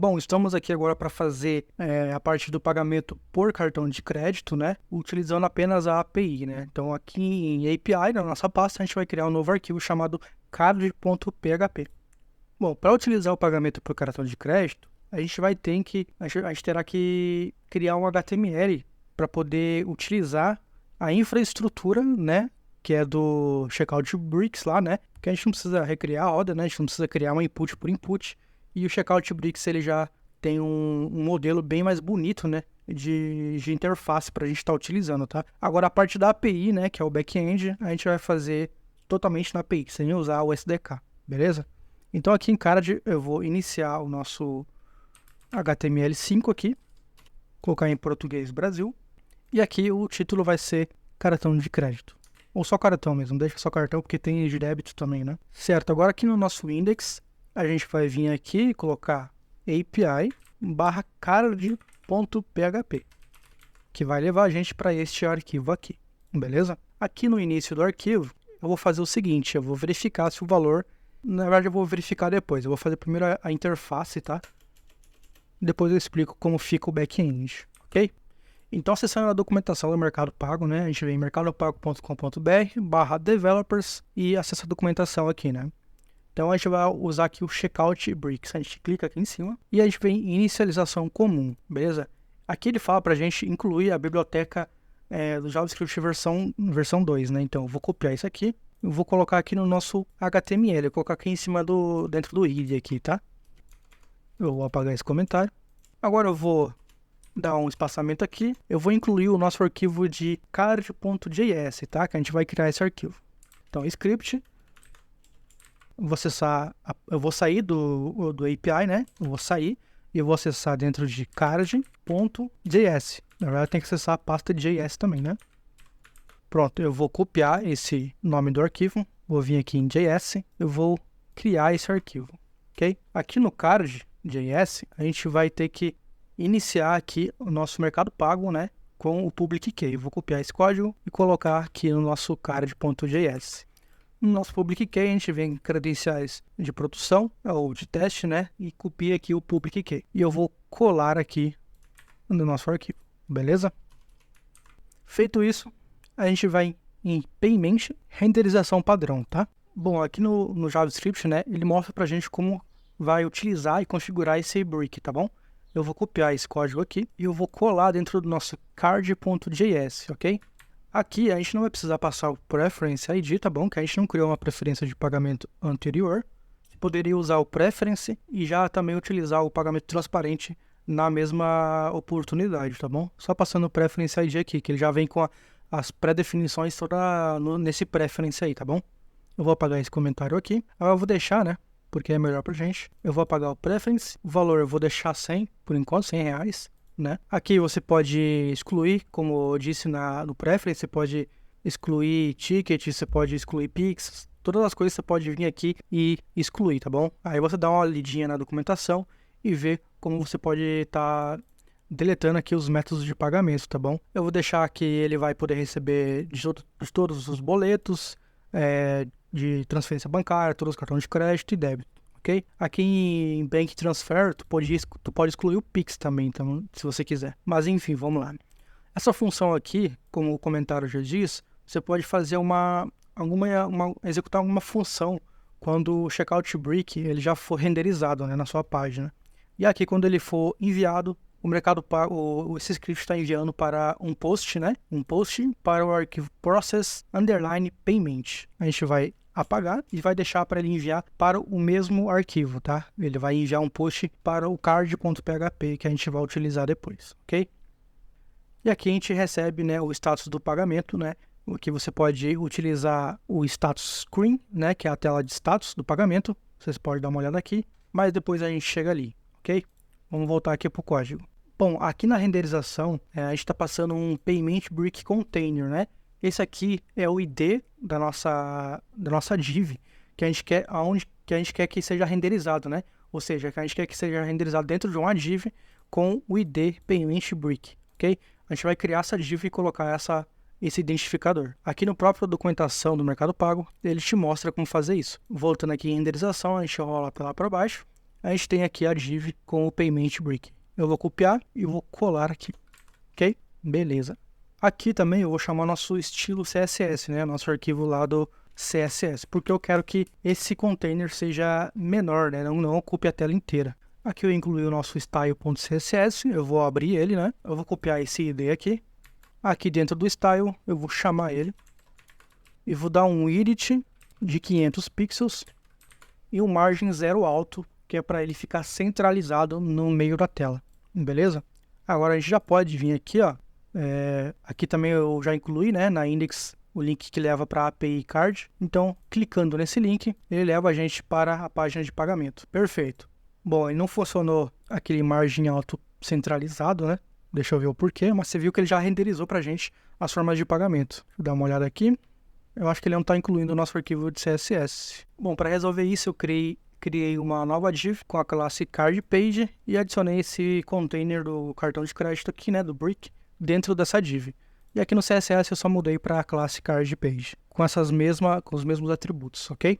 Bom, estamos aqui agora para fazer a parte do pagamento por cartão de crédito, né? Utilizando apenas a API, né? Então, aqui em API, na nossa pasta, a gente vai criar um novo arquivo chamado card.php. Bom, para utilizar o pagamento por cartão de crédito, a gente terá que criar um HTML para poder utilizar a infraestrutura, né? Que é do Checkout Bricks lá, né? Que a gente não precisa recriar a roda, né? A gente não precisa criar um input por input. E o Checkout Bricks, ele já tem um modelo bem mais bonito, né? De interface para a gente estar utilizando, tá? Agora, a parte da API, né? Que é o back-end, a gente vai fazer totalmente na API, sem usar o SDK, beleza? Então, aqui em Card, eu vou iniciar o nosso HTML5 aqui. Colocar em português Brasil. E aqui o título vai ser cartão de crédito. Ou só cartão mesmo, deixa só cartão porque tem de débito também, né? Certo, agora aqui no nosso index, a gente vai vir aqui e colocar API/card.php, que vai levar a gente para este arquivo aqui, beleza? Aqui no início do arquivo, eu vou fazer o seguinte, eu vou verificar se o valor, na verdade eu vou verificar depois, eu vou fazer primeiro a interface, tá? Depois eu explico como fica o back-end, ok? Então, acessando a documentação do Mercado Pago, né? A gente vem em mercadopago.com.br/developers e acessa a documentação aqui, né? Então, a gente vai usar aqui o Checkout Bricks. A gente clica aqui em cima e a gente vem em inicialização comum, beleza? Aqui ele fala pra gente incluir a biblioteca do JavaScript versão 2, né? Então, eu vou copiar isso aqui e vou colocar aqui no nosso HTML. Eu vou colocar aqui em cima dentro do id aqui, tá? Eu vou apagar esse comentário. Agora eu vou dar um espaçamento aqui. Eu vou incluir o nosso arquivo de card.js, tá? Que a gente vai criar esse arquivo. Então, script. Eu vou sair do API, né? Eu vou sair e eu vou acessar dentro de card.js. Na verdade, tem que acessar a pasta JS também, né? Pronto, eu vou copiar esse nome do arquivo. Vou vir aqui em JS. Eu vou criar esse arquivo, ok? Aqui no card.js, a gente vai ter que iniciar aqui o nosso Mercado Pago, né? Com o public key. Eu vou copiar esse código e colocar aqui no nosso card.js. No nosso public key, a gente vem em credenciais de produção ou de teste, né? E copia aqui o public key. E eu vou colar aqui no nosso arquivo, beleza? Feito isso, a gente vai em Payment, renderização padrão, tá? Bom, aqui no JavaScript, né? Ele mostra pra gente como vai utilizar e configurar esse brick, tá bom? Eu vou copiar esse código aqui e eu vou colar dentro do nosso card.js, ok? Aqui a gente não vai precisar passar o Preference ID, tá bom? Que a gente não criou uma preferência de pagamento anterior. Você poderia usar o Preference e já também utilizar o pagamento transparente na mesma oportunidade, tá bom? Só passando o Preference ID aqui, que ele já vem com as pré-definições nesse Preference aí, tá bom? Eu vou apagar esse comentário aqui. Agora eu vou deixar, né? Porque é melhor pra gente. Eu vou apagar o Preference. O valor eu vou deixar 100, por enquanto, R$100. Né? Aqui você pode excluir, como eu disse no Preference, você pode excluir ticket, você pode excluir Pix, todas as coisas você pode vir aqui e excluir, tá bom? Aí você dá uma lidinha na documentação e vê como você pode estar deletando aqui os métodos de pagamento, tá bom? Eu vou deixar que ele vai poder receber de todos os boletos, de transferência bancária, todos os cartões de crédito e débito. Okay? Aqui em Bank Transfer, tu pode excluir o Pix também, então, se você quiser. Mas enfim, vamos lá. Essa função aqui, como o comentário já diz, você pode fazer executar alguma função quando o Checkout Brick ele já for renderizado, né, na sua página. E aqui, quando ele for enviado, o Mercado Pago, esse script está enviando para um post, né? Um post para o arquivo process_payment. A gente vai apagar e vai deixar para ele enviar para o mesmo arquivo, tá? Ele vai enviar um post para o card.php que a gente vai utilizar depois, ok? E aqui a gente recebe, né, o status do pagamento, né? O que você pode utilizar o status screen, né, que é a tela de status do pagamento. Vocês podem dar uma olhada aqui, mas depois a gente chega ali, ok? Vamos voltar aqui para o código. Bom, aqui na renderização, a gente está passando um Payment Brick Container, né? Esse aqui é o ID da nossa div, que a gente quer que seja renderizado, né? Ou seja, que a gente quer que seja renderizado dentro de uma div com o ID Payment Brick, ok? A gente vai criar essa div e colocar esse identificador. Aqui no próprio documentação do Mercado Pago, ele te mostra como fazer isso. Voltando aqui em renderização, a gente rola para lá para baixo. a gente tem aqui a div com o payment brick. Eu vou copiar e vou colar aqui, ok? Beleza. Aqui também eu vou chamar nosso estilo CSS, né? Nosso arquivo lá do CSS, porque eu quero que esse container seja menor, né? Não ocupe a tela inteira. Aqui eu incluí o nosso style.css, eu vou abrir ele, né? Eu vou copiar esse ID aqui. Aqui dentro do style eu vou chamar ele e vou dar um edit de 500 pixels e um margem 0 alto, que é para ele ficar centralizado no meio da tela, beleza? Agora a gente já pode vir aqui, ó, aqui também eu já incluí, né, na index o link que leva para a API Card, então clicando nesse link, ele leva a gente para a página de pagamento, perfeito. Bom, ele não funcionou aquele margem alto centralizado, né, deixa eu ver o porquê, mas você viu que ele já renderizou para a gente as formas de pagamento. Vou dar uma olhada aqui, eu acho que ele não está incluindo o nosso arquivo de CSS. Bom, para resolver isso eu criei uma nova div com a classe CardPage e adicionei esse container do cartão de crédito aqui, né, do brick, dentro dessa div. E aqui no CSS eu só mudei para a classe CardPage, com os mesmos atributos, ok?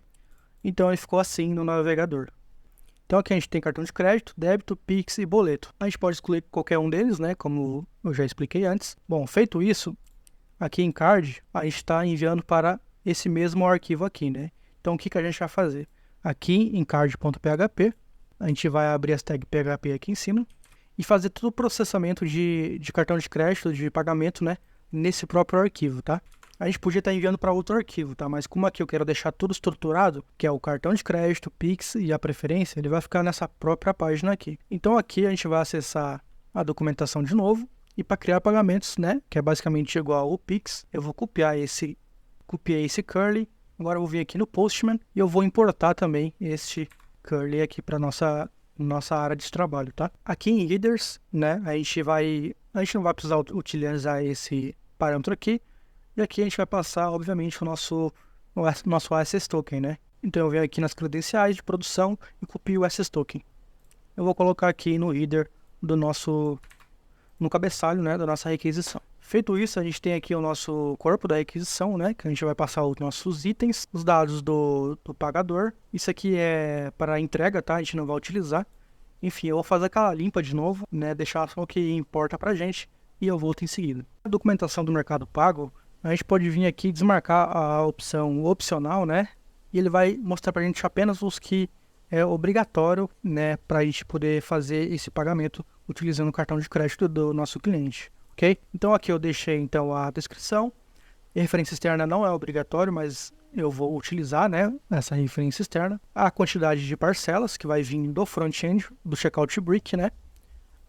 Então ele ficou assim no navegador. Então aqui a gente tem cartão de crédito, débito, Pix e boleto. A gente pode excluir qualquer um deles, né, como eu já expliquei antes. Bom, feito isso, aqui em Card, a gente está enviando para esse mesmo arquivo aqui, né? Então o que a gente vai fazer? Aqui em card.php, a gente vai abrir as tags PHP aqui em cima e fazer todo o processamento de cartão de crédito, de pagamento, né, nesse próprio arquivo, tá? A gente podia estar enviando para outro arquivo, tá? Mas como aqui eu quero deixar tudo estruturado, que é o cartão de crédito, Pix e a preferência, ele vai ficar nessa própria página aqui. Então aqui a gente vai acessar a documentação de novo e para criar pagamentos, né, que é basicamente igual ao Pix, eu vou copiei esse curly. Agora eu vou vir aqui no Postman e eu vou importar também este curly aqui para nossa área de trabalho, tá? Aqui em Headers, né, a gente não vai precisar utilizar esse parâmetro aqui. E aqui a gente vai passar, obviamente, o nosso access token, né? Então eu venho aqui nas credenciais de produção e copio o access token. Eu vou colocar aqui no header no cabeçalho, né, da nossa requisição. Feito isso, a gente tem aqui o nosso corpo da requisição, né, que a gente vai passar os nossos itens, os dados do pagador. Isso aqui é para entrega, tá? A gente não vai utilizar. Enfim, eu vou fazer aquela limpa de novo, né, deixar só o que importa pra gente e eu volto em seguida. A documentação do Mercado Pago, a gente pode vir aqui e desmarcar a opção opcional, né, e ele vai mostrar pra gente apenas os que é obrigatório, né, para a gente poder fazer esse pagamento utilizando o cartão de crédito do nosso cliente, ok? Então aqui eu deixei então a descrição. A referência externa não é obrigatório, mas eu vou utilizar, né, essa referência externa. A quantidade de parcelas que vai vir do front-end, do checkout brick, né?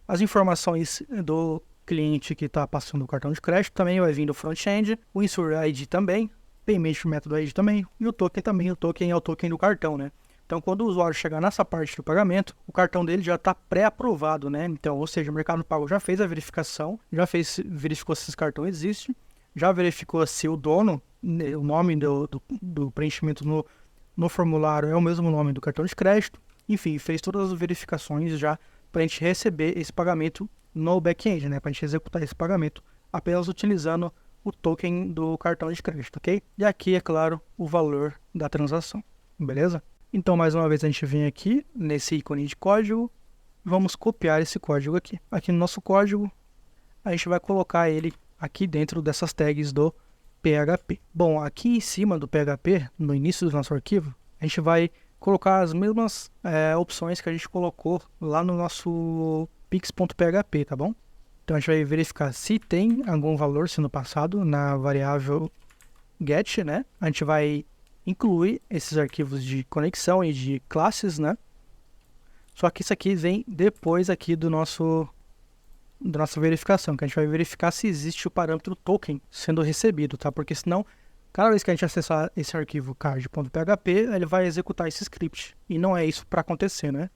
As informações do cliente que está passando o cartão de crédito também vai vir do front-end. O Insure ID também, Payment Method ID também, e o token também. O token é o token do cartão, né? Então, quando o usuário chegar nessa parte do pagamento, o cartão dele já está pré-aprovado, né? Então, ou seja, o Mercado Pago já fez a verificação, verificou se esse cartão existe, já verificou se o dono, o nome do preenchimento no formulário é o mesmo nome do cartão de crédito. Enfim, fez todas as verificações já para a gente receber esse pagamento no back-end, né? Para a gente executar esse pagamento apenas utilizando o token do cartão de crédito, ok? E aqui, é claro, o valor da transação, beleza? Então, mais uma vez, a gente vem aqui nesse ícone de código, vamos copiar esse código aqui. Aqui no nosso código, a gente vai colocar ele aqui dentro dessas tags do PHP. Bom, aqui em cima do PHP, no início do nosso arquivo, a gente vai colocar as mesmas opções que a gente colocou lá no nosso pix.php, tá bom? Então, a gente vai verificar se tem algum valor sendo passado na variável get, né? A gente vai incluir esses arquivos de conexão e de classes, né? Só que isso aqui vem depois aqui da nossa verificação, que a gente vai verificar se existe o parâmetro token sendo recebido, tá? Porque senão, cada vez que a gente acessar esse arquivo card.php, ele vai executar esse script. E não é isso para acontecer, né?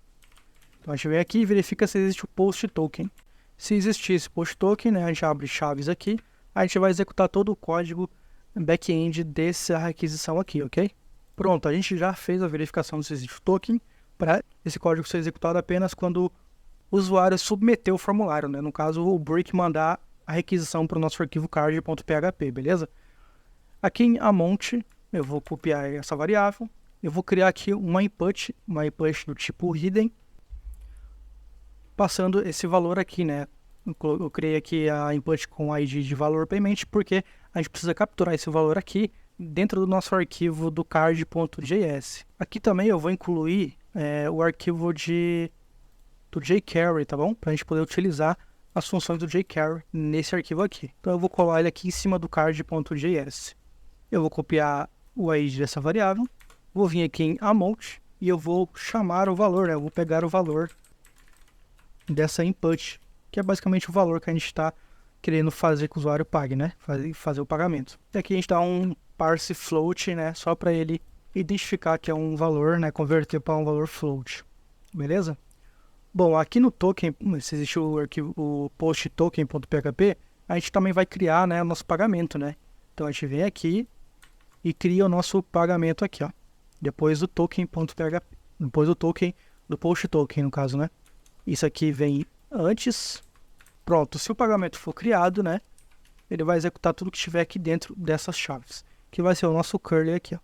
Então a gente vem aqui e verifica se existe o post token. Se existir esse post token, né, a gente abre chaves aqui, a gente vai executar todo o código back-end dessa requisição aqui, ok? Pronto, a gente já fez a verificação se existe o token para esse código ser executado apenas quando o usuário submeter o formulário, né? No caso, o brick mandar a requisição para o nosso arquivo card.php, beleza? Aqui em amount, eu vou copiar essa variável, eu vou criar aqui uma input do tipo hidden, passando esse valor aqui, né? Eu criei aqui a input com ID de valor payment, porque a gente precisa capturar esse valor aqui dentro do nosso arquivo do card.js. Aqui também eu vou incluir o arquivo do jQuery, tá bom? Para a gente poder utilizar as funções do jQuery nesse arquivo aqui. Então eu vou colar ele aqui em cima do card.js. Eu vou copiar o ID dessa variável, vou vir aqui em amount e eu vou chamar o valor, né? Eu vou pegar o valor dessa input, que é basicamente o valor que a gente está querendo fazer que o usuário pague, né? Fazer o pagamento. E aqui a gente dá um parse float, né? Só para ele identificar que é um valor, né? Converter para um valor float. Beleza? Bom, aqui no token, se existe o arquivo, o post token.php, a gente também vai criar, né, o nosso pagamento, né? Então a gente vem aqui e cria o nosso pagamento aqui, ó. Depois do token.php, depois do token, do post token, no caso, né? Isso aqui vem antes. Pronto, se o pagamento for criado, né, ele vai executar tudo que estiver aqui dentro dessas chaves, que vai ser o nosso curly aqui, ó.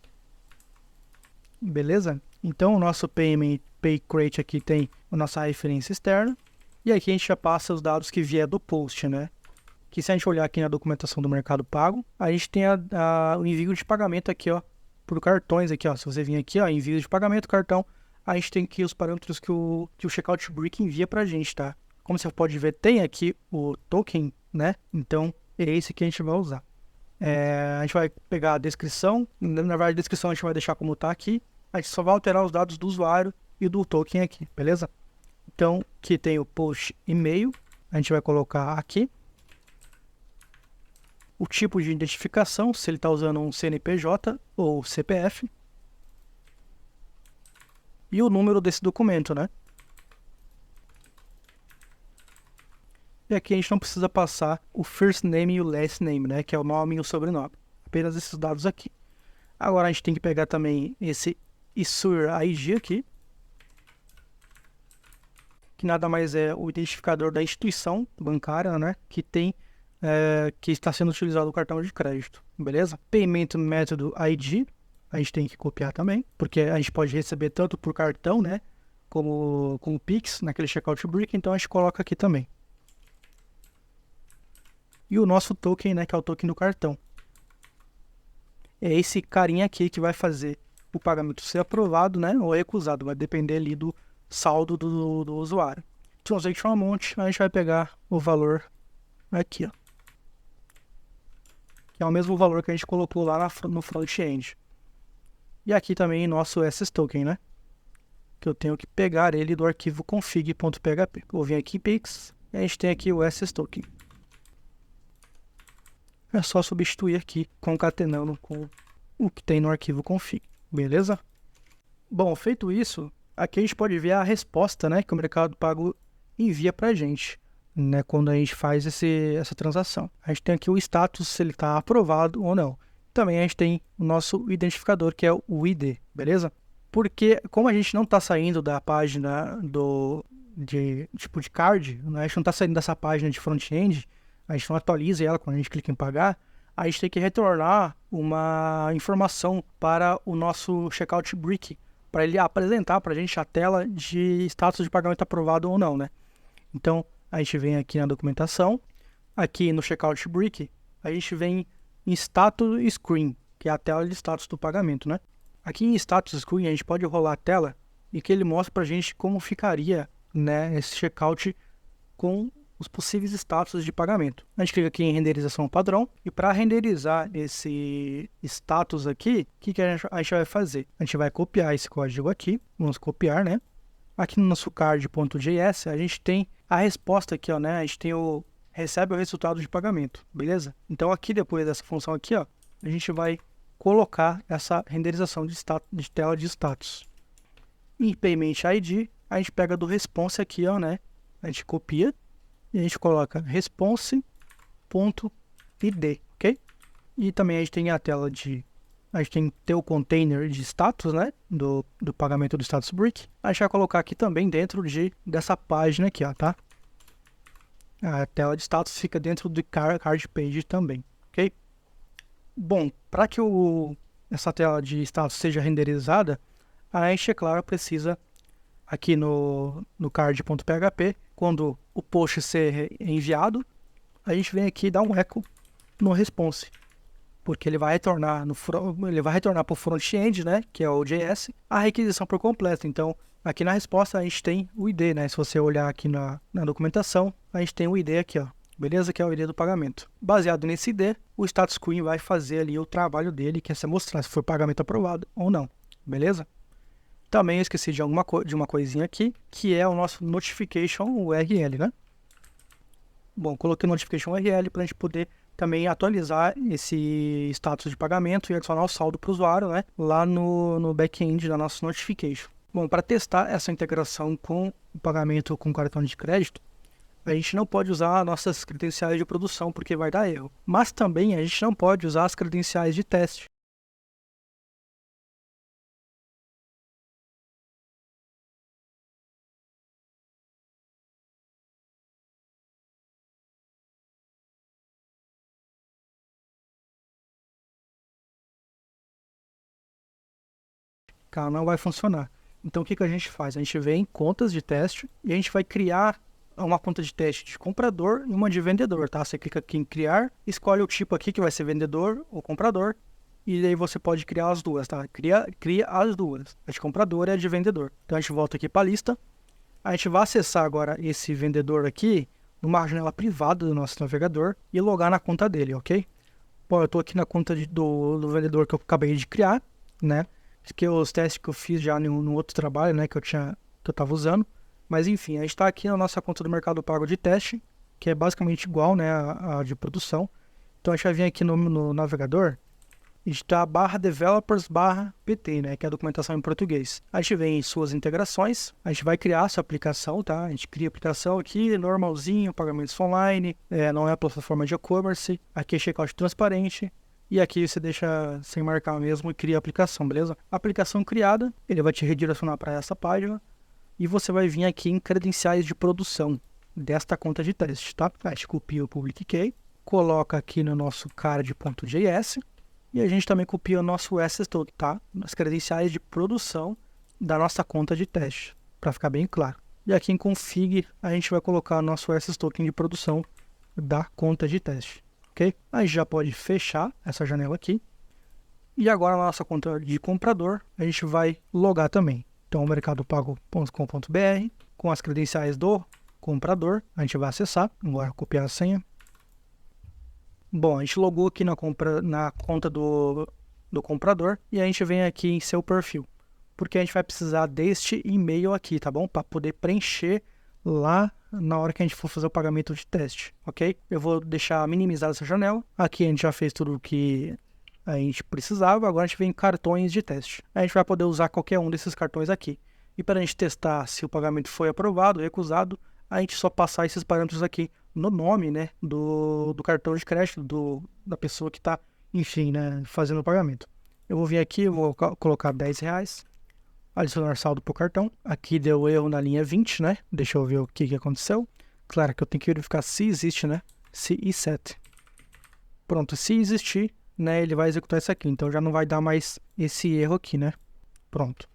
Beleza? Então o nosso payCrate aqui tem a nossa referência externa, e aqui a gente já passa os dados que vier do post, né? Que se a gente olhar aqui na documentação do Mercado Pago, a gente tem o envio de pagamento aqui, ó, por cartões aqui, ó. Se você vir aqui, ó, envio de pagamento, cartão, a gente tem aqui os parâmetros que o Checkout Brick envia pra gente, tá? Como você pode ver, tem aqui o token, né? Então, é esse que a gente vai usar. A gente vai pegar a descrição, na verdade a descrição a gente vai deixar como tá aqui, a gente só vai alterar os dados do usuário e do token aqui, beleza? Então, aqui tem o post e-mail, a gente vai colocar aqui o tipo de identificação, se ele está usando um CNPJ ou CPF, e o número desse documento, né? E aqui a gente não precisa passar o first name e o last name, né? Que é o nome e o sobrenome. Apenas esses dados aqui. Agora a gente tem que pegar também esse issuer ID aqui, que nada mais é o identificador da instituição bancária, né? Que está sendo utilizado o cartão de crédito, beleza? Payment Method ID, a gente tem que copiar também, porque a gente pode receber tanto por cartão, né? Como Pix, naquele Checkout Brick, então a gente coloca aqui também. E o nosso token, né, que é o token do cartão. É esse carinha aqui que vai fazer o pagamento ser aprovado, né, ou recusado. Vai depender ali do saldo do usuário. Transaction Amount, a gente vai pegar o valor aqui, ó. Que é o mesmo valor que a gente colocou lá no front-end. E aqui também nosso SSToken, né? Que eu tenho que pegar ele do arquivo config.php. Vou vir aqui em Pix e a gente tem aqui o SSToken. É só substituir aqui, concatenando com o que tem no arquivo config, beleza? Bom, feito isso, aqui a gente pode ver a resposta, né, que o Mercado Pago envia para a gente, né, quando a gente faz essa transação. A gente tem aqui o status, se ele está aprovado ou não. Também a gente tem o nosso identificador, que é o ID, beleza? Porque como a gente não está saindo da página de card, né, a gente não está saindo dessa página de front-end, a gente não atualiza ela quando a gente clica em pagar, a gente tem que retornar uma informação para o nosso Checkout Brick, para ele apresentar para a gente a tela de status de pagamento aprovado ou não, né? Então, a gente vem aqui na documentação, aqui no Checkout Brick, a gente vem em Status Screen, que é a tela de status do pagamento, né? Aqui em Status Screen, a gente pode rolar a tela e que ele mostra para a gente como ficaria, né, esse checkout com os possíveis status de pagamento. A gente clica aqui em renderização padrão e para renderizar esse status aqui, o que a gente vai fazer? A gente vai copiar esse código aqui, vamos copiar, né? Aqui no nosso card.js a gente tem a resposta aqui, ó, né? A gente tem recebe o resultado de pagamento, beleza? Então aqui depois dessa função aqui, ó, a gente vai colocar essa renderização de tela de status. Em Payment ID, a gente pega do response aqui, ó, né? A gente copia e a gente coloca response.id, ok? E também a gente tem a tela a gente tem que ter o container de status, né? Do pagamento do status brick. A gente vai colocar aqui também dentro dessa página aqui, ó, tá? A tela de status fica dentro do card page também, ok? Bom, para que essa tela de status seja renderizada, a gente, é claro, precisa aqui no card.php quando o post ser enviado, a gente vem aqui e dá um echo no response, porque ele vai retornar para o front-end, né, que é o JS, a requisição por completo. Então, aqui na resposta a gente tem o ID, né? Se você olhar aqui na documentação, a gente tem o ID aqui, ó. Beleza? Que é o ID do pagamento. Baseado nesse ID, o status queen vai fazer ali o trabalho dele, que é se mostrar se foi pagamento aprovado ou não. Beleza? Também eu esqueci de uma coisinha aqui, que é o nosso notification URL, né? Bom, coloquei notification URL para a gente poder também atualizar esse status de pagamento e adicionar o saldo para o usuário, né? Lá no back-end da nossa notification. Bom, para testar essa integração com o pagamento com cartão de crédito, a gente não pode usar nossas credenciais de produção porque vai dar erro. Mas também a gente não pode usar as credenciais de teste. Cara, não vai funcionar. Então o que a gente faz? A gente vem em contas de teste e a gente vai criar uma conta de teste de comprador e uma de vendedor, tá? Você clica aqui em criar, escolhe o tipo aqui que vai ser vendedor ou comprador, e aí você pode criar as duas, tá? Cria as duas, a de comprador e a de vendedor. Então a gente volta aqui para a lista, a gente vai acessar agora esse vendedor aqui numa janela privada do nosso navegador e logar na conta dele, ok? Bom, eu estou aqui na conta do vendedor que eu acabei de criar, né? Que os testes que eu fiz já no outro trabalho, né, que eu estava usando. Mas enfim, a gente está aqui na nossa conta do Mercado Pago de teste, que é basicamente igual, né, a de produção. Então a gente vai vir aqui no navegador e está /developers/pt, né, que é a documentação em português. A gente vem em suas integrações, a gente vai criar a sua aplicação, tá? A gente cria a aplicação aqui, normalzinho, pagamentos online, não é a plataforma de e-commerce, aqui é checkout transparente. E aqui você deixa sem marcar mesmo e cria a aplicação, beleza? A aplicação criada, ele vai te redirecionar para essa página e você vai vir aqui em credenciais de produção desta conta de teste, tá? A gente copia o public key, coloca aqui no nosso card.js e a gente também copia o nosso access token, tá? As credenciais de produção da nossa conta de teste, para ficar bem claro. E aqui em config a gente vai colocar o nosso access token de produção da conta de teste. Ok? A gente já pode fechar essa janela aqui. E agora na nossa conta de comprador, a gente vai logar também. Então, mercadopago.com.br, com as credenciais do comprador, a gente vai acessar. Agora copiar a senha. Bom, a gente logou aqui na conta do comprador e a gente vem aqui em seu perfil. Porque a gente vai precisar deste e-mail aqui, tá bom? Para poder preencher lá na hora que a gente for fazer o pagamento de teste, ok? Eu vou deixar minimizada essa janela. Aqui a gente já fez tudo o que a gente precisava, agora a gente vem em cartões de teste. A gente vai poder usar qualquer um desses cartões aqui. E para a gente testar se o pagamento foi aprovado ou recusado, a gente só passar esses parâmetros aqui no nome, né, do cartão de crédito da pessoa que está, enfim, né, fazendo o pagamento. Eu vou vir aqui, eu vou colocar R$10. Adicionar saldo para o cartão. Aqui deu erro na linha 20, né? Deixa eu ver o que aconteceu. Claro que eu tenho que verificar se existe, né? Se e set. Pronto, se existir, né? Ele vai executar isso aqui. Então já não vai dar mais esse erro aqui, né? Pronto.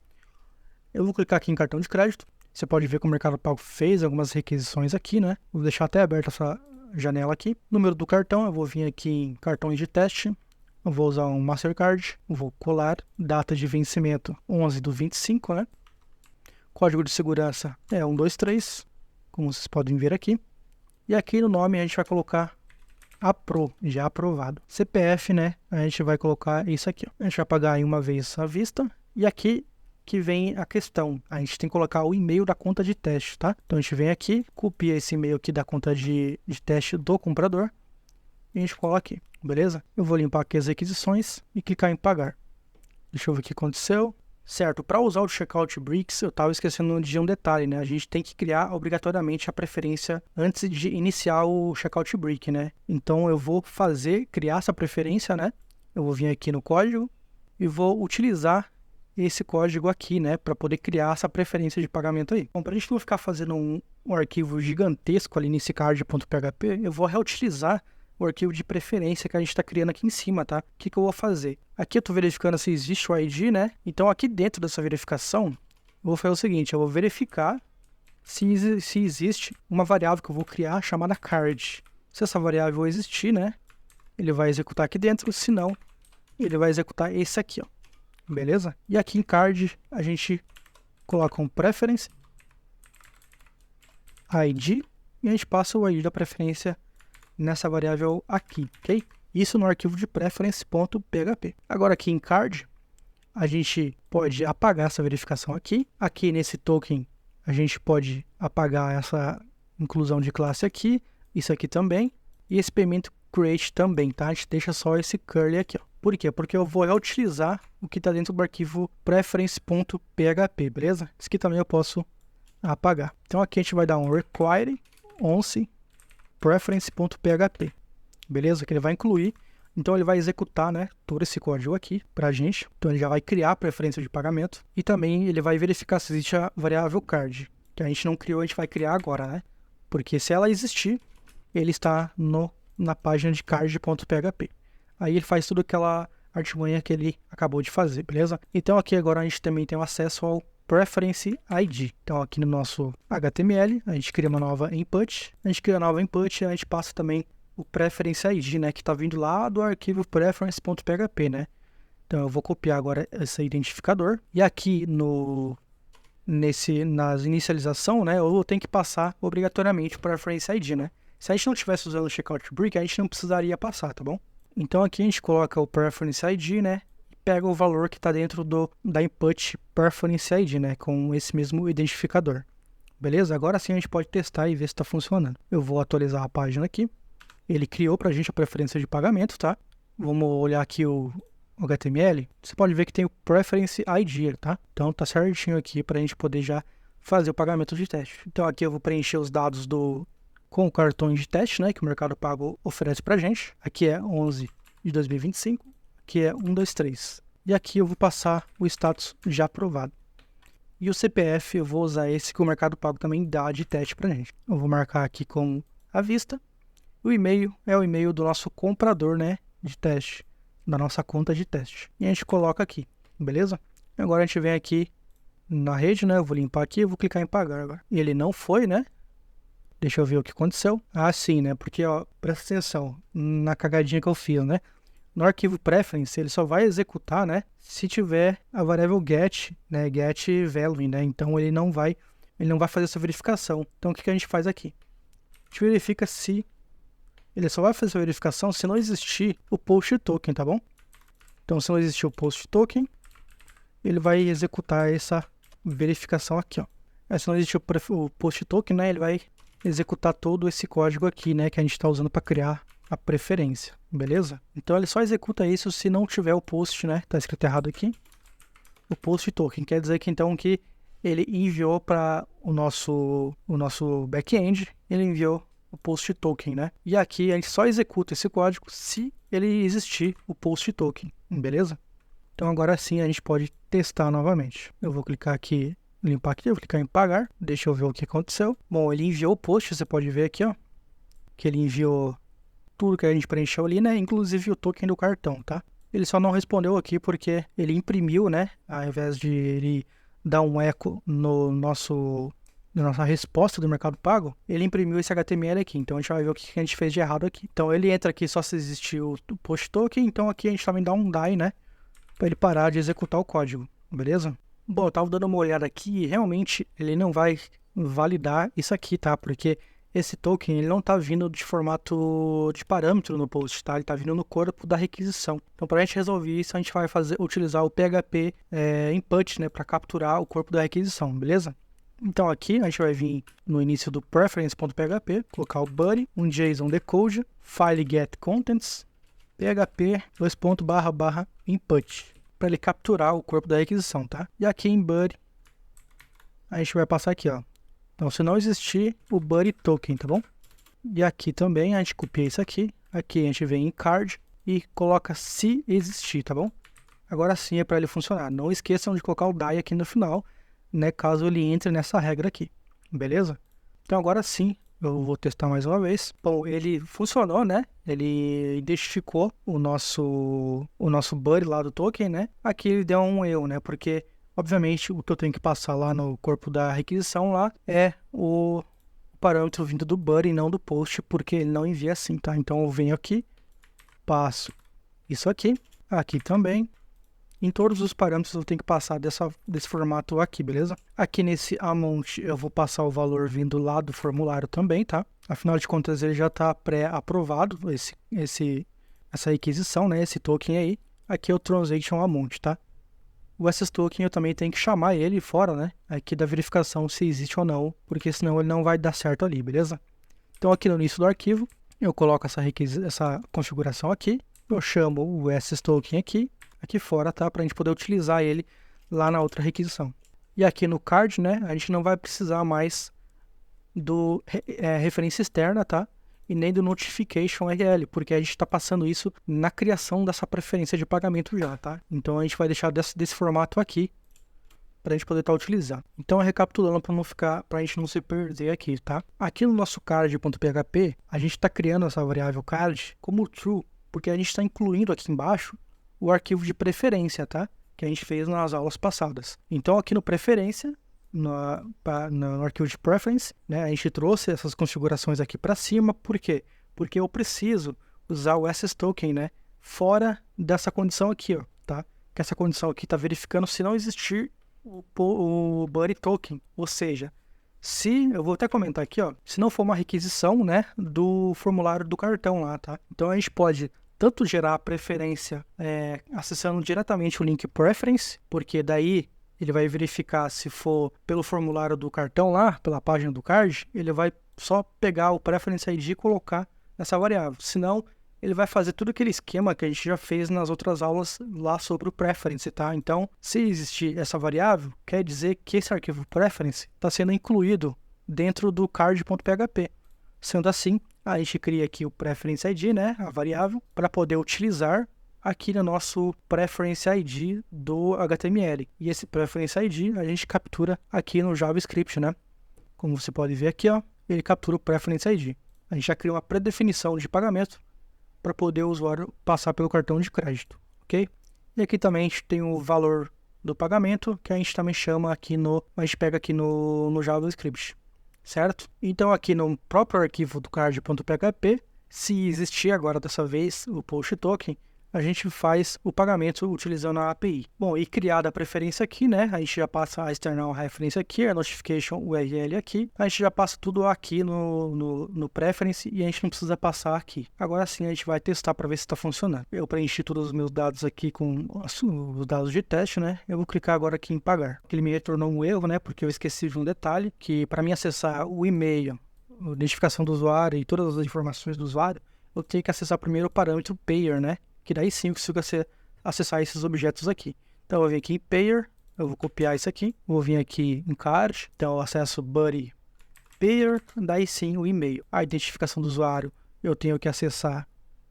Eu vou clicar aqui em cartão de crédito. Você pode ver que o Mercado Pago fez algumas requisições aqui, né? Vou deixar até aberta essa janela aqui. Número do cartão, eu vou vir aqui em cartões de teste. Eu vou usar um Mastercard, vou colar, data de vencimento 11/25, né? Código de segurança é 123, como vocês podem ver aqui. E aqui no nome a gente vai colocar APRO, já aprovado. CPF, né? A gente vai colocar isso aqui, ó. A gente vai pagar em uma vez à vista. E aqui que vem a questão, a gente tem que colocar o e-mail da conta de teste, tá? Então a gente vem aqui, copia esse e-mail aqui da conta de teste do comprador e a gente coloca aqui. Beleza? Eu vou limpar aqui as requisições e clicar em pagar. Deixa eu ver o que aconteceu. Certo, para usar o Checkout Bricks, eu estava esquecendo de um detalhe, né? A gente tem que criar obrigatoriamente a preferência antes de iniciar o Checkout Brick, né? Então eu vou criar essa preferência, né? Eu vou vir aqui no código e vou utilizar esse código aqui, né? Para poder criar essa preferência de pagamento aí. Bom, para a gente não ficar fazendo um arquivo gigantesco ali nesse card.php, eu vou reutilizar o arquivo de preferência que a gente está criando aqui em cima, tá? O que eu vou fazer? Aqui eu estou verificando se existe o ID, né? Então aqui dentro dessa verificação, eu vou fazer o seguinte, eu vou verificar se existe uma variável que eu vou criar chamada card. Se essa variável existir, né, ele vai executar aqui dentro, se não, ele vai executar esse aqui, ó. Beleza? E aqui em card a gente coloca um preference ID e a gente passa o ID da preferência nessa variável aqui, ok? Isso no arquivo de preference.php. Agora aqui em card, a gente pode apagar essa verificação aqui. Aqui nesse token, a gente pode apagar essa inclusão de classe aqui, isso aqui também, e esse paymento create também, tá? A gente deixa só esse curly aqui, ó. Por quê? Porque eu vou reutilizar o que está dentro do arquivo preference.php, beleza? Isso aqui também eu posso apagar. Então aqui a gente vai dar um require once preference.php, beleza? Que ele vai incluir, então ele vai executar, né, todo esse código aqui pra gente. Então ele já vai criar a preferência de pagamento e também ele vai verificar se existe a variável card, que a gente não criou, a gente vai criar agora, né? Porque se ela existir, ele está na página de card.php. Aí ele faz tudo aquela artimanha que ele acabou de fazer, beleza? Então aqui agora a gente também tem acesso ao Preference ID. Então aqui no nosso HTML, a gente cria uma nova input. A gente cria a nova input e a gente passa também o Preference ID, né? Que está vindo lá do arquivo preference.php, né? Então eu vou copiar agora esse identificador. E aqui nas inicialização, né? Eu tenho que passar obrigatoriamente o Preference ID, né? Se a gente não estivesse usando o checkout brick, a gente não precisaria passar, tá bom? Então aqui a gente coloca o Preference ID, né? E pega o valor que está dentro da input Preference ID, né? Com esse mesmo identificador. Beleza? Agora sim a gente pode testar e ver se está funcionando. Eu vou atualizar a página aqui. Ele criou para a gente a preferência de pagamento, tá? Vamos olhar aqui o HTML. Você pode ver que tem o Preference ID, tá? Então tá certinho aqui para a gente poder já fazer o pagamento de teste. Então aqui eu vou preencher os dados com o cartão de teste, né, que o Mercado Pago oferece pra gente. Aqui é 11 de 2025, aqui é 123. E aqui eu vou passar o status já aprovado. E o CPF eu vou usar esse que o Mercado Pago também dá de teste pra gente. Eu vou marcar aqui com a vista. O e-mail é o e-mail do nosso comprador, né, de teste, da nossa conta de teste. E a gente coloca aqui, beleza? E agora a gente vem aqui na rede, né, eu vou limpar aqui, eu vou clicar em pagar agora. E ele não foi, né? Deixa eu ver o que aconteceu. Ah, sim, né? Porque, ó, presta atenção na cagadinha que eu fiz, né? No arquivo preference, ele só vai executar, né? Se tiver a variável get, né? Get value, né? Então ele não vai fazer essa verificação. Então o que a gente faz aqui? A gente verifica se ele só vai fazer essa verificação se não existir o post token, tá bom? Então se não existir o post token, ele vai executar essa verificação aqui, ó. Se não existir o post token, né? Ele vai executar todo esse código aqui, né, que a gente está usando para criar a preferência, beleza? Então ele só executa isso se não tiver o post, né, tá escrito errado aqui, o post token, quer dizer que então que ele enviou para o nosso back-end, ele enviou o post token, né? E aqui a gente só executa esse código se ele existir o post token, beleza? Então agora sim a gente pode testar novamente. Eu vou clicar aqui, limpar aqui, eu vou clicar em pagar, deixa eu ver o que aconteceu. Bom, ele enviou o post, você pode ver aqui, ó, que ele enviou tudo que a gente preencheu ali, né, inclusive o token do cartão, tá? Ele só não respondeu aqui porque ele imprimiu, né, ao invés de ele dar um eco na nossa resposta do Mercado Pago, ele imprimiu esse HTML aqui, então a gente vai ver o que a gente fez de errado aqui. Então ele entra aqui só se existir o post token, então aqui a gente também dá um die, né, para ele parar de executar o código, beleza? Bom, eu tava dando uma olhada aqui e realmente ele não vai validar isso aqui, tá? Porque esse token ele não tá vindo de formato de parâmetro no post, tá? Ele tá vindo no corpo da requisição. Então, para a gente resolver isso, a gente vai utilizar o PHP input, né? Para capturar o corpo da requisição, beleza? Então aqui a gente vai vir no início do preference.php, colocar o buddy, um JSON decode, file get contents, php //input. Para ele capturar o corpo da requisição, tá? E aqui em buddy, a gente vai passar aqui, ó. Então, se não existir o buddy token, tá bom? E aqui também, a gente copia isso aqui. Aqui a gente vem em card e coloca se existir, tá bom? Agora sim é para ele funcionar. Não esqueçam de colocar o die aqui no final, né? Caso ele entre nessa regra aqui, beleza? Então agora sim, eu vou testar mais uma vez. Bom, ele funcionou, né? Ele identificou o nosso buddy lá do token, né? Aqui ele deu um erro, né? Porque Obviamente, o que eu tenho que passar lá no corpo da requisição lá é o parâmetro vindo do buddy e não do post, porque ele não envia assim, tá? Então eu venho aqui, passo isso aqui também. Em todos os parâmetros eu tenho que passar desse formato aqui, beleza? Aqui nesse amount eu vou passar o valor vindo lá do formulário também, tá? Afinal de contas ele já está pré-aprovado, essa requisição, né? Esse token aí. Aqui é o transaction amount, tá? O access token eu também tenho que chamar ele fora, né? Aqui da verificação se existe ou não, porque senão ele não vai dar certo ali, beleza? Então aqui no início do arquivo eu coloco essa configuração aqui, eu chamo o access token aqui fora, tá? Para a gente poder utilizar ele lá na outra requisição. E aqui no card, né? A gente não vai precisar mais do referência externa, tá? E nem do notification URL, porque a gente está passando isso na criação dessa preferência de pagamento já, tá? Então a gente vai deixar desse formato aqui para a gente poder estar utilizando. Então, recapitulando para a gente não se perder aqui, tá? Aqui no nosso card.php, a gente está criando essa variável card como true, porque a gente está incluindo aqui embaixo o arquivo de preferência, tá? Que a gente fez nas aulas passadas. Então, aqui no preferência, no arquivo de preference, né? A gente trouxe essas configurações aqui para cima. Por quê? Porque eu preciso usar o access token, né? Fora dessa condição aqui, ó, tá? Que essa condição aqui está verificando se não existir o buddy token, ou seja, se, eu vou até comentar aqui, ó, se não for uma requisição, né, do formulário do cartão lá, tá? Então a gente pode tanto gerar a preferência acessando diretamente o link preference, porque daí ele vai verificar se for pelo formulário do cartão lá, pela página do card, ele vai só pegar o preference ID e colocar nessa variável, senão ele vai fazer tudo aquele esquema que a gente já fez nas outras aulas lá sobre o preference, tá? Então, se existir essa variável, quer dizer que esse arquivo preference está sendo incluído dentro do card.php. Sendo assim, a gente cria aqui o preference ID, né, a variável, para poder utilizar aqui no nosso preference ID do HTML. E esse preference ID a gente captura aqui no JavaScript, né? Como você pode ver aqui, ó, ele captura o preference ID. A gente já cria uma predefinição de pagamento para poder o usuário passar pelo cartão de crédito, ok? E aqui também a gente tem o valor do pagamento, que a gente também chama aqui a gente pega aqui no JavaScript, certo? Então aqui no próprio arquivo do card.php, se existir agora dessa vez o post token, a gente faz o pagamento utilizando a API. Bom, e criada a preferência aqui, né? A gente já passa a external reference aqui, a notification URL aqui. A gente já passa tudo aqui no preference e a gente não precisa passar aqui. Agora sim a gente vai testar para ver se está funcionando. Eu preenchi todos os meus dados aqui com os dados de teste, né? Eu vou clicar agora aqui em pagar. Ele me retornou um erro, né? Porque eu esqueci de um detalhe, que para mim acessar o e-mail, a identificação do usuário e todas as informações do usuário, eu tenho que acessar primeiro o parâmetro payer, né? Que daí sim eu consigo acessar esses objetos aqui. Então eu vou vir aqui em Payer, eu vou copiar isso aqui, vou vir aqui em Card, então eu acesso Buddy Payer, daí sim o e-mail. A identificação do usuário eu tenho que acessar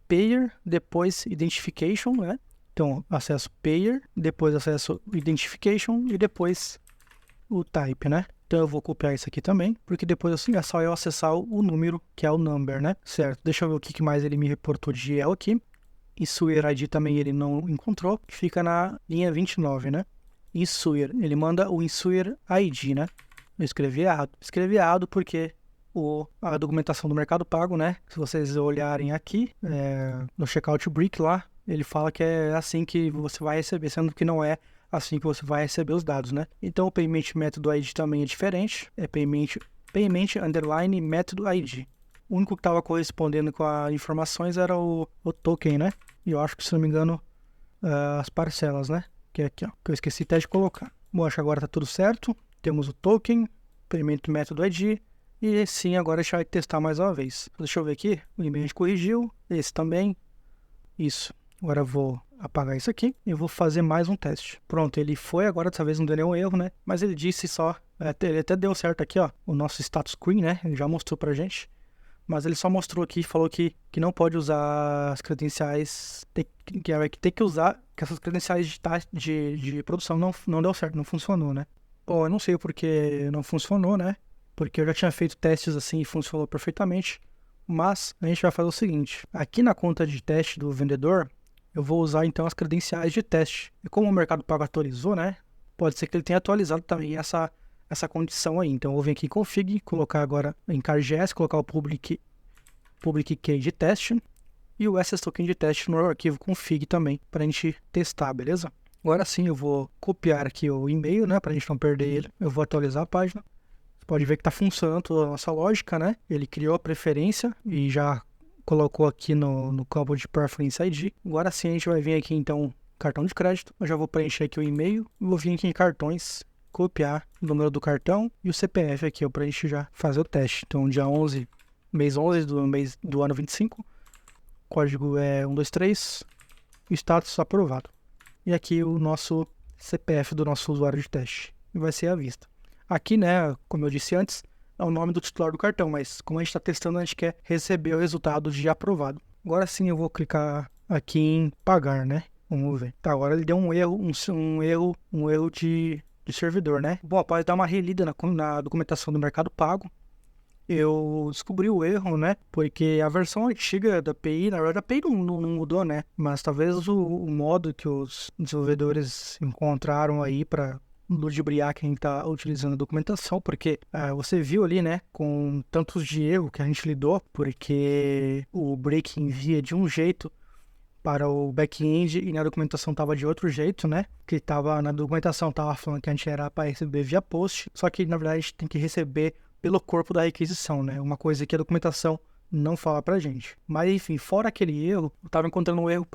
Payer, depois Identification, né? Então acesso Payer, depois acesso Identification e depois o Type, né? Então eu vou copiar isso aqui também, porque depois assim é só eu acessar o número, que é o number, né? Certo, deixa eu ver o que mais ele me reportou de erro aqui. Issuer ID também ele não encontrou, fica na linha 29, né? Issuer, ele manda o Issuer ID, né? Eu escrevi errado. Escrevi errado porque a documentação do Mercado Pago, né? Se vocês olharem aqui, no Checkout Brick lá, ele fala que é assim que você vai receber, sendo que não é assim que você vai receber os dados, né? Então o Payment Method ID também é diferente, é Payment Underline Method ID. O único que estava correspondendo com as informações era o token, né? E eu acho que, se não me engano, as parcelas, né? Que é aqui, ó, que eu esqueci até de colocar. Bom, acho que agora tá tudo certo. Temos o token, Payment Method ID. E sim, agora a gente vai testar mais uma vez. Deixa eu ver aqui. O e-mail a gente corrigiu. Esse também. Isso. Agora eu vou apagar isso aqui e vou fazer mais um teste. Pronto, ele foi agora, dessa vez não deu nenhum erro, né? Mas ele disse só... ele até deu certo aqui, ó. O nosso status screen, né? Ele já mostrou pra gente. Mas ele só mostrou aqui, falou que não pode usar as credenciais, que tem que usar, que essas credenciais de produção não deu certo, não funcionou, né? Bom, eu não sei porque não funcionou, né? Porque eu já tinha feito testes assim e funcionou perfeitamente. Mas a gente vai fazer o seguinte, aqui na conta de teste do vendedor, eu vou usar então as credenciais de teste. E como o Mercado Pago atualizou, né? pode ser que ele tenha atualizado também essa condição aí. Então eu vou vir aqui em config, colocar agora em CardJS, colocar o public key de teste e o SS token de teste no arquivo config também, para a gente testar, beleza? Agora sim eu vou copiar aqui o e-mail, né, para a gente não perder ele. Eu vou atualizar a página. Você pode ver que está funcionando toda a nossa lógica, né? Ele criou a preferência e já colocou aqui no campo de Preference ID. Agora sim a gente vai vir aqui então cartão de crédito. Eu já vou preencher aqui o e-mail e vou vir aqui em cartões, copiar o número do cartão e o CPF aqui, para a gente já fazer o teste. Então dia 11, mês 11 do ano 25, código é 123, status aprovado. E aqui o nosso CPF do nosso usuário de teste vai ser à vista. Aqui, né, como eu disse antes, é o nome do titular do cartão, mas como a gente está testando, a gente quer receber o resultado de aprovado. Agora sim eu vou clicar aqui em pagar, né? Vamos ver. Tá, agora ele deu um erro, um erro de servidor, né? Bom, após dar uma relida na documentação do Mercado Pago, eu descobri o erro, né? Porque a versão antiga da API, na verdade a API não mudou, né? Mas talvez o modo que os desenvolvedores encontraram aí para ludibriar quem está utilizando a documentação, porque você viu ali, né, com tantos de erro que a gente lidou, porque o break envia de um jeito para o back-end e na documentação estava de outro jeito, né? Que na documentação estava falando que a gente era para receber via post, só que na verdade a gente tem que receber pelo corpo da requisição, né? Uma coisa que a documentação não fala pra gente. Mas enfim, fora aquele erro, eu estava encontrando um erro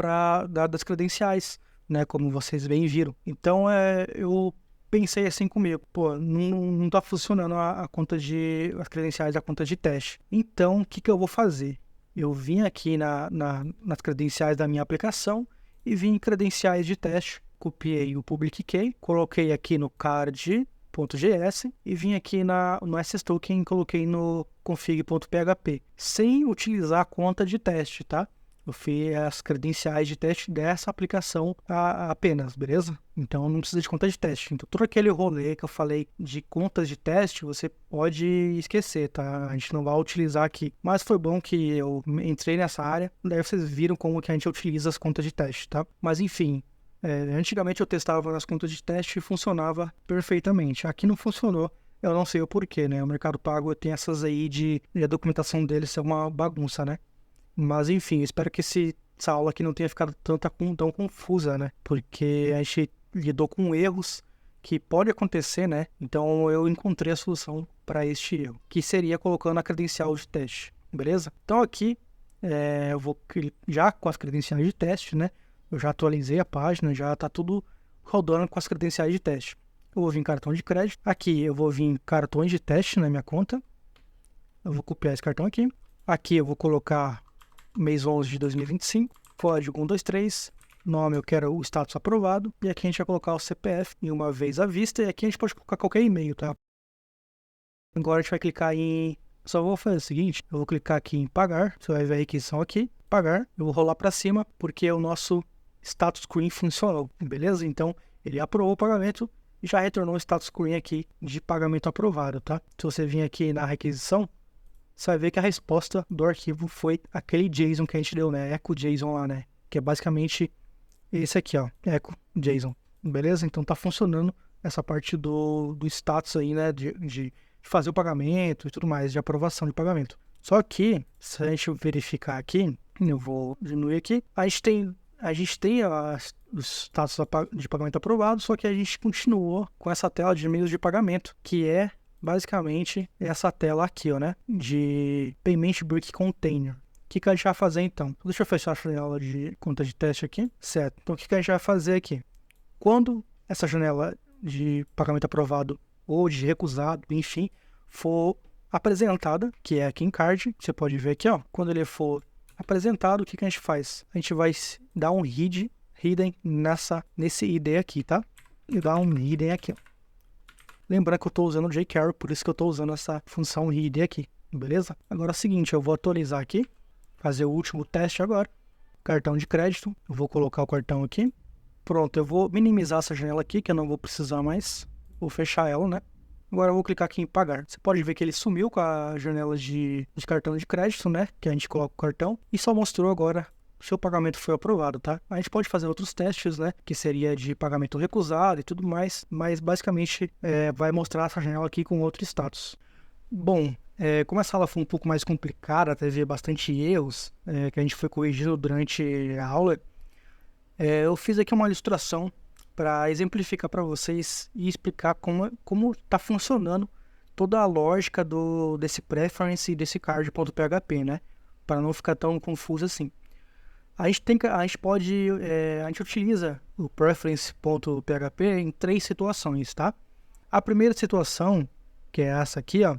das credenciais, né? Como vocês bem viram. Então eu pensei assim comigo, pô, não tá funcionando as credenciais da conta de teste. Então, o que eu vou fazer? Eu vim aqui nas credenciais da minha aplicação e vim em credenciais de teste, copiei o public key, coloquei aqui no card.js e vim aqui no SSToken e coloquei no config.php, sem utilizar a conta de teste, tá? Eu fiz as credenciais de teste dessa aplicação apenas, beleza? Então não precisa de conta de teste. Então todo aquele rolê que eu falei de contas de teste, você pode esquecer, tá? A gente não vai utilizar aqui. Mas foi bom que eu entrei nessa área, daí vocês viram como que a gente utiliza as contas de teste, tá? Mas enfim, antigamente eu testava nas contas de teste e funcionava perfeitamente. Aqui não funcionou. Eu não sei o porquê, né? O Mercado Pago tem essas aí de a documentação dele ser uma bagunça, né? Mas enfim, espero que essa aula aqui não tenha ficado tão confusa, né? Porque a gente lidou com erros que pode acontecer, né? Então eu encontrei a solução para este erro, que seria colocando a credencial de teste, beleza? Então aqui eu vou já com as credenciais de teste, né? Eu já atualizei a página, já está tudo rodando com as credenciais de teste. Eu vou vir em cartão de crédito. Aqui eu vou vir em cartões de teste na minha conta. Eu vou copiar esse cartão aqui. Aqui eu vou colocar mês 11 de 2025, código 123, nome eu quero o status aprovado, e aqui a gente vai colocar o CPF em uma vez à vista, e aqui a gente pode colocar qualquer e-mail, tá? Agora a gente vai clicar em... Só vou fazer o seguinte, eu vou clicar aqui em pagar, você vai ver a requisição aqui, pagar, eu vou rolar para cima, porque o nosso status screen funcionou, beleza? Então, ele aprovou o pagamento e já retornou o status screen aqui de pagamento aprovado, tá? Se você vir aqui na requisição, você vai ver que a resposta do arquivo foi aquele JSON que a gente deu, né? Echo JSON lá, né? Que é basicamente esse aqui, ó. Echo JSON. Beleza? Então tá funcionando essa parte do status aí, né? De fazer o pagamento e tudo mais, de aprovação de pagamento. Só que, se a gente verificar aqui, eu vou diminuir aqui, a gente tem os status de pagamento aprovado, só que a gente continuou com essa tela de e-mails de pagamento, que é basicamente essa tela aqui, ó, né? De Payment Break Container. O que a gente vai fazer então? Deixa eu fechar a janela de conta de teste aqui. Certo. Então o que a gente vai fazer aqui? Quando essa janela de pagamento aprovado ou de recusado, enfim, for apresentada, que é aqui em card, você pode ver aqui, ó. Quando ele for apresentado, o que a gente faz? A gente vai dar um hidden nesse ID aqui, tá? E dar um hidden aqui, ó. Lembrando que eu estou usando o jQuery, por isso que eu estou usando essa função hidden aqui, beleza? Agora é o seguinte, eu vou atualizar aqui, fazer o último teste agora. Cartão de crédito, eu vou colocar o cartão aqui. Pronto, eu vou minimizar essa janela aqui, que eu não vou precisar mais. Vou fechar ela, né? Agora eu vou clicar aqui em pagar. Você pode ver que ele sumiu com a janela de cartão de crédito, né? Que a gente coloca o cartão. E só mostrou agora seu pagamento foi aprovado, tá? A gente pode fazer outros testes, né? Que seria de pagamento recusado e tudo mais, mas basicamente vai mostrar essa janela aqui com outro status. Bom, como essa aula foi um pouco mais complicada, teve bastante erros que a gente foi corrigindo durante a aula, eu fiz aqui uma ilustração para exemplificar para vocês e explicar como está funcionando toda a lógica desse preference e desse card.php, né? Para não ficar tão confuso assim. A gente utiliza o preference.php em 3 situações, tá? A primeira situação, que é essa aqui, ó,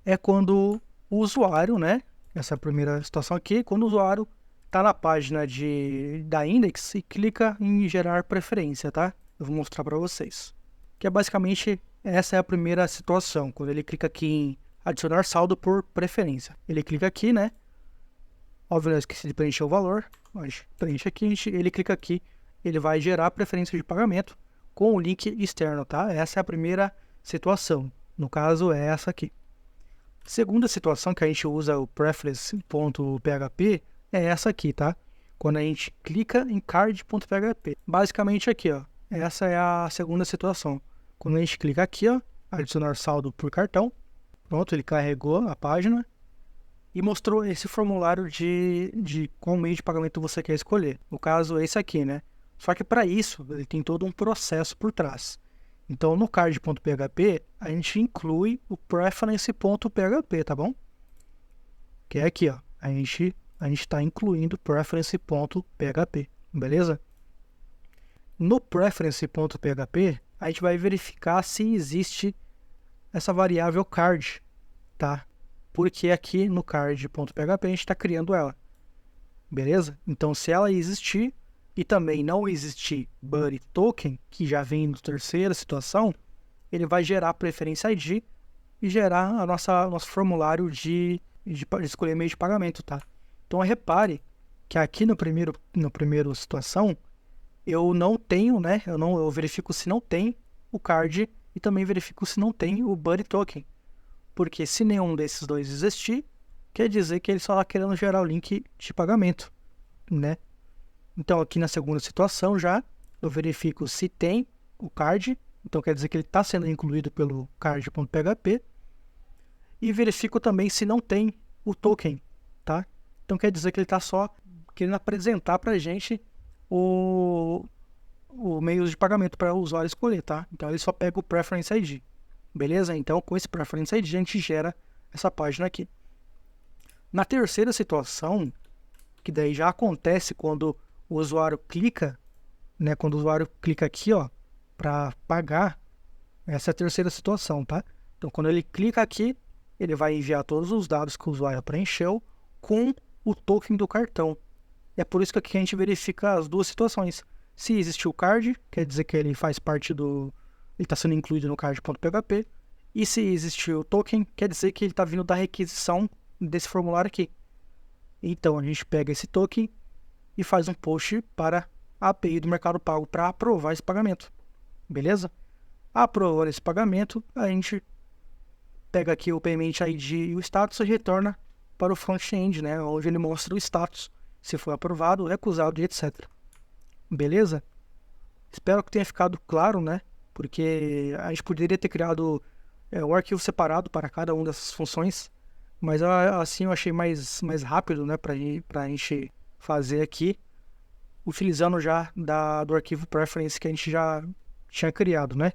é quando o usuário, né? Essa primeira situação aqui, quando o usuário está na página da index e clica em gerar preferência, tá? Eu vou mostrar para vocês. Que é basicamente, essa é a primeira situação, quando ele clica aqui em adicionar saldo por preferência. Ele clica aqui, né? Óbvio, eu esqueci de preencher o valor. Mas preenche aqui, ele clica aqui, ele vai gerar preferência de pagamento com o link externo, tá? Essa é a primeira situação. No caso, é essa aqui. Segunda situação que a gente usa o preference.php é essa aqui, tá? Quando a gente clica em card.php. Basicamente aqui, ó. Essa é a segunda situação. Quando a gente clica aqui, ó, adicionar saldo por cartão. Pronto, ele carregou a página e mostrou esse formulário de qual meio de pagamento você quer escolher. No caso, é esse aqui, né? Só que para isso, ele tem todo um processo por trás. Então, no card.php, a gente inclui o preference.php, tá bom? Que é aqui, ó. A gente está incluindo preference.php, beleza? No preference.php, a gente vai verificar se existe essa variável card, tá? Porque aqui no card.php a gente está criando ela, beleza? Então, se ela existir e também não existir buddy token, que já vem na terceira situação, ele vai gerar preferência ID e gerar nosso formulário de escolher meio de pagamento, tá? Então, repare que aqui no primeiro situação, eu não tenho, né? Eu verifico se não tem o card e também verifico se não tem o buddy token. Porque se nenhum desses dois existir, quer dizer que ele só está querendo gerar o link de pagamento, né? Então, aqui na segunda situação já, eu verifico se tem o card, então quer dizer que ele está sendo incluído pelo card.php, e verifico também se não tem o token, tá? Então quer dizer que ele está só querendo apresentar para a gente o meio de pagamento para o usuário escolher, tá? Então ele só pega o Preference ID, beleza? Então com esse Preference ID a gente gera essa página aqui. Na terceira situação, que daí já acontece quando o usuário clica, né? Quando o usuário clica aqui, ó, para pagar, essa é a terceira situação, tá? Então quando ele clica aqui, ele vai enviar todos os dados que o usuário preencheu com o token do cartão. É por isso que aqui a gente verifica as duas situações. Se existiu o card, quer dizer que ele faz parte ele está sendo incluído no card.php. E se existiu o token, quer dizer que ele está vindo da requisição desse formulário aqui. Então a gente pega esse token e faz um post para a API do Mercado Pago para aprovar esse pagamento. Beleza? Aprovando esse pagamento, a gente pega aqui o Payment ID e o status e retorna para o front-end, né? Onde ele mostra o status, se foi aprovado, recusado e etc. Beleza? Espero que tenha ficado claro, né? Porque a gente poderia ter criado um arquivo separado para cada uma dessas funções, mas assim eu achei mais rápido, né? Para a gente fazer aqui, utilizando já do arquivo preference que a gente já tinha criado, né?